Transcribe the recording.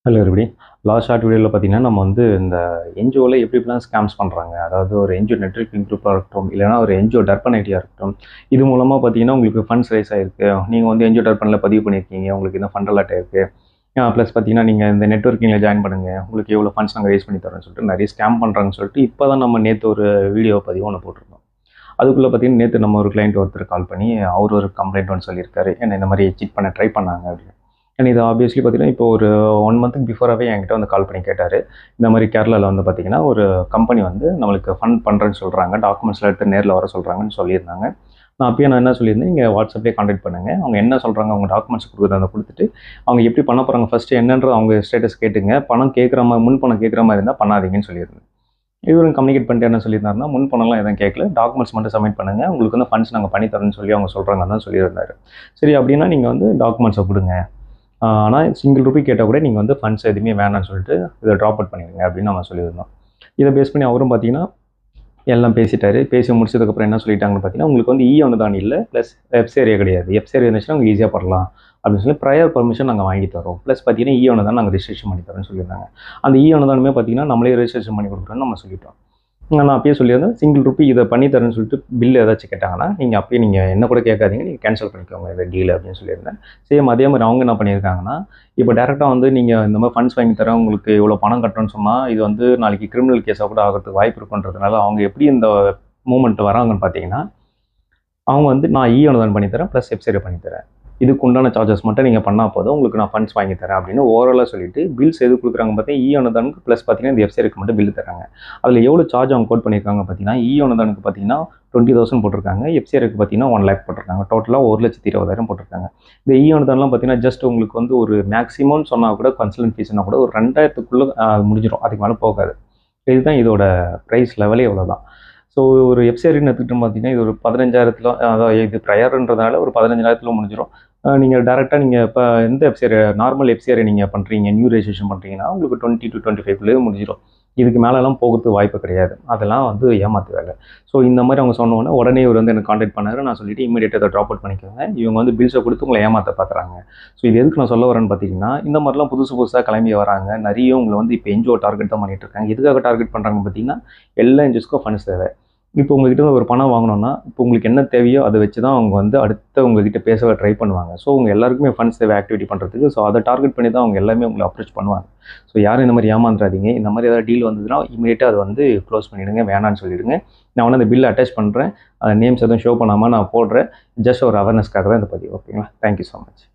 Hello everybody. Last short வீடியோவில் பார்த்தீங்கன்னா, நம்ம வந்து இந்த என்ஜிஓவில் எப்படி எப்படிலாம் ஸ்கேம்ஸ் பண்ணுறாங்க. அதாவது ஒரு என்ஜிஓ நெட்வொர்க்கிங் குரூப்பாக இருக்கட்டும், இல்லைனா ஒரு என்ஜிஓ டர்பன் ஐடியா இருக்கட்டும். இது மூலமாக பார்த்தீங்கன்னா, உங்களுக்கு ஃபண்ட்ஸ் ரைஸ் ஆகிருக்கு. நீங்கள் வந்து என்ஜிஓ டர்பனில் பதிவு பண்ணியிருக்கீங்க. உங்களுக்கு இந்த ஃபண்ட் அலாட் ஆயிருக்கு. ப்ளஸ் பார்த்தீங்கன்னா, நீங்கள் இந்த நெட்வொர்க்கிங்கில் ஜாயின் பண்ணுங்கள். உங்களுக்கு எவ்வளோ ஃபண்ட்ஸ் நாங்கள் ரைஸ் பண்ணி தரோம்னு சொல்லிட்டு நிறைய ஸ்கேம் பண்ணுறாங்கன்னு சொல்லிட்டு இப்போ தான் நம்ம நேற்று ஒரு வீடியோ பதிவு ஒன்று போட்டிருந்தோம். அதுக்குள்ளே பார்த்தீங்கன்னா, நேற்று நம்ம ஒரு கிளைண்ட் ஒருத்தர் கால் பண்ணி அவர் ஒரு கம்ப்ளைண்ட் ஒன்று சொல்லியிருக்காரு. என்ன இந்த மாதிரி சீட் பண்ண ட்ரை பண்ணாங்க அப்படின்னு. அண்ட் இது ஆப்வியஸ்லி பார்த்தீங்கன்னா, இப்போ ஒரு 1 மந்த்துக்கு பிஃபோராகவே என்கிட்ட வந்து கால் பண்ணி கேட்டார். இந்த மாதிரி கேரளாவில் வந்து பார்த்தீங்கன்னா, ஒரு கம்பெனி வந்து நம்மளுக்கு ஃபண்ட் பண்ணுறேன்னு சொல்கிறாங்க. டாக்குமெண்ட்ஸ்லாம் எடுத்து நேரில் வர சொல்கிறாங்கன்னு சொல்லியிருந்தாங்க. நான் என்ன சொல்லியிருந்தேன், நீங்கள் வாட்ஸ்அப்லேயே கான்டாக்ட் பண்ணுங்கள். அவங்க என்ன சொல்கிறாங்க, அவங்க டாக்குமெண்ட்ஸ் கொடுக்குறத கொடுத்துட்டு, அவங்க எப்படி பண்ண போகிறாங்க ஃபஸ்ட்டு என்னன்ற அவங்க ஸ்டேட்டஸ் கேட்டுங்க. பணம் கேட்குற மாதிரி முன் பணம் கேட்குற மாதிரி இருந்தால் பண்ணாதீங்கன்னு சொல்லியிருந்தேன். இவரும் கம்யூனிகேட் பண்ணிட்டு என்ன சொல்லியிருந்தாருன்னா, முன் பணம்லாம் எதுவும் கேட்கல. டாக்குமெண்ட்ஸ் மட்டும் சப்மிட் பண்ணுங்கள். உங்களுக்கு வந்து ஃபண்ட்ஸ் நாங்கள் பண்ணி தரோம்னு சொல்லி அவங்க சொல்கிறாங்கன்னு தான் சொல்லியிருந்தாரு. சரி அப்படின்னா நீங்கள் வந்து டாக்குமெண்ட்ஸை கொடுங்க. ஆனால் சிங்கிள் ரூபி கேட்டால் கூட நீங்கள் வந்து ஃபண்ட்ஸ் எதுவுமே வேணாம்னு சொல்லிட்டு இதை ட்ராப் அவுட் பண்ணிடுங்க அப்படின்னு நம்ம சொல்லியிருந்தோம். இதை பேஸ் பண்ணி அவரும் பார்த்தீங்கன்னா எல்லாம் பேசிட்டாரு. பேசி முடிச்சதுக்கப்புறம் என்ன சொல்லிட்டாங்கன்னு பார்த்தீங்கன்னா, உங்களுக்கு வந்து அனுதானம் இல்லை, ப்ளஸ் எஃப்சேரியா கிடையாது. எஃப்சேரியா இருந்துச்சுன்னா உங்களுக்கு ஈஸியாக பண்ணலாம் அப்படின்னு சொல்லி ப்ரையர் பர்மிஷன் நாங்கள் வாங்கி தரோம். ப்ளஸ் பார்த்தீங்கன்னா அனுதானம் நாங்கள் ரிஜிஸ்ட்ரேஷன் பண்ணி தரோம்னு சொல்லியிருந்தாங்க. அந்த அனுதானமே பார்த்தீங்கன்னா நம்மளே ரிஜிஸ்ட்ரேஷன் பண்ணி கொடுக்குறோன்னு நம்ம சொல்லிட்டோம். நான் அப்பயே சொல்லியிருந்தேன், சிங்கிள் ரூபி இதை பண்ணி தரேன்னு சொல்லிட்டு பில் ஏதாச்சும் கேட்டாங்கன்னா, நீங்கள் அப்பயே நீங்கள் என்ன கூட கேட்காதீங்க, நீங்கள் கேன்சல் பண்ணிக்கோங்க இந்த டீல் அப்படின்னு சொல்லியிருந்தேன். சேம் அதே மாதிரி அவங்க என்ன பண்ணியிருக்காங்கன்னா, இப்போ டேரெக்டாக வந்து நீங்கள் இந்த மாதிரி ஃபண்ட்ஸ் வாங்கி தரேன், உங்களுக்கு இவ்வளோ பணம் கட்டணும்னு சொன்னால், இது வந்து நாளைக்கு கிரிமினல் கேஸாக கூட ஆகிறதுக்கு வாய்ப்பு இருக்குன்றதுனால, அவங்க எப்படி இந்த மூமெண்ட் வராங்கன்னு பார்த்தீங்கன்னா, அவங்க வந்து நான் அனுதானம் பண்ணித்தரேன், ப்ளஸ் எஃப்சேரியா பண்ணித்தரேன். இதுக்கு உண்டான சார்ஜஸ் மட்டும் நீங்கள் பண்ணால் போதும், உங்களுக்கு நான் ஃபண்ட்ஸ் வாங்கி தரேன் அப்படின்னு ஓவராலாக சொல்லிட்டு பில்ஸ் எது கொடுக்குறாங்க பார்த்தீங்கன்னா, அனுதானுக்கு ப்ளஸ் பார்த்தீங்கன்னா இந்த எஃப்சேரிக்கு மட்டும் பில் தராங்க. அதில் எவ்வளோ சார்ஜ் அவங்க கோட் பண்ணியிருக்காங்க பார்த்தீங்கன்னா, அனுதானுக்கு பார்த்தீங்கன்னா 20,000 போட்டிருக்காங்க. எஃப்சேரிக்கு பார்த்தீங்கன்னா 1 lakh போட்டிருக்காங்க. டோட்டலாக 1,20,000 போட்டிருக்காங்க. இந்த அனுதானம்லாம் பார்த்தீங்கன்னா ஜஸ்ட் உங்களுக்கு வந்து ஒரு மேக்ஸிமம்னு சொன்னால் கூட கன்சல்டன்ட் ஃபீஸ்னால் கூட ஒரு 2,000க்குள்ளே முடிஞ்சிடும். அதுக்கு மேலே போகாது. இதுதான் இதோட ப்ரைஸ் லெவலே இவ்வளோதான். ஸோ ஒரு எஃப்சேரின்னு எடுத்துக்கிட்டோம் பார்த்தீங்கன்னா, இது ஒரு 15,000 அதாவது இது ப்ரையர்ன்றதுனால ஒரு 15,000 முடிஞ்சிடும். நீங்கள் டேரெக்டாக நீங்கள் இப்போ எந்த எஃப்சேரியா நார்மல் எஃப்சேரியா நீங்கள் பண்ணுறீங்க, நியூ ரெஜிஸ்ட்ரேஷன் பண்ணுறீங்கன்னா உங்களுக்கு 20 to 25க்குள்ளேயே முடிஞ்சிடும். இதுக்கு மேலெல்லாம் போகிறதுக்கு வாய்ப்பு கிடையாது. அதெல்லாம் வந்து ஏமாத்து வேலை. ஸோ இந்த மாதிரி அவங்க சொன்னோன்னே உடனே இவர் வந்து எனக்கு கான்டாக்ட் பண்ணாரு. நான் சொல்லிட்டு இமீடியட்டாக அதை ட்ராப் அவுட் பண்ணிக்கோங்க. இவங்க வந்து பில்ஸை கொடுத்து உங்களை ஏமாற்ற பார்க்குறாங்க. ஸோ இது எதுக்கு நான் சொல்ல வரேன்னு பார்த்தீங்கன்னா, இந்த மாதிரிலாம் புதுசாக கிளம்பி வராங்க. நிறைய உங்களை வந்து இப்போ என்ஜிஓ டார்கெட் தான் பண்ணிட்டு இருக்காங்க. எதுக்காக டார்கெட் பண்ணுறாங்கன்னு பார்த்தீங்கன்னா, எல்லா என்ஜிஓஸ்க்கும் ஃபண்ட்ஸ் தேவை. இப்போ உங்ககிட்ட ஒரு பணம் வாங்கணும்னா, இப்போ உங்களுக்கு என்ன தேவையோ அதை வச்சு தான் அவங்க வந்து அடுத்து உங்ககிட்ட பேச ட்ரை பண்ணுவாங்க. ஸோ உங்க எல்லாருக்குமே ஃபண்ட்ஸ் தேவை ஆக்டிவிட்டி பண்ணுறதுக்கு. ஸோ அதை டார்கெட் பண்ணி தான் அவங்க எல்லாமே உங்களை அப்ரோச் பண்ணுவாங்க. ஸோ யாரும் இந்த மாதிரி ஏமாந்துடாதீங்க. இந்த மாதிரி ஏதாவது டீல் வந்ததுன்னா இமீடியட்டாக அதை வந்து க்ளோஸ் பண்ணிவிடுங்க, வேணான்னு சொல்லிவிடுங்க. நான் வந்து அந்த பில்லை அட்டாச் பண்ணுறேன். நேம்ஸ் எதுவும் ஷோ பண்ணாமல் நான் போடுறேன். ஜஸ்ட் ஒரு அவேர்னஸ்க்காக தான் இந்த பதிவு. ஓகேங்களா? Thank you so much.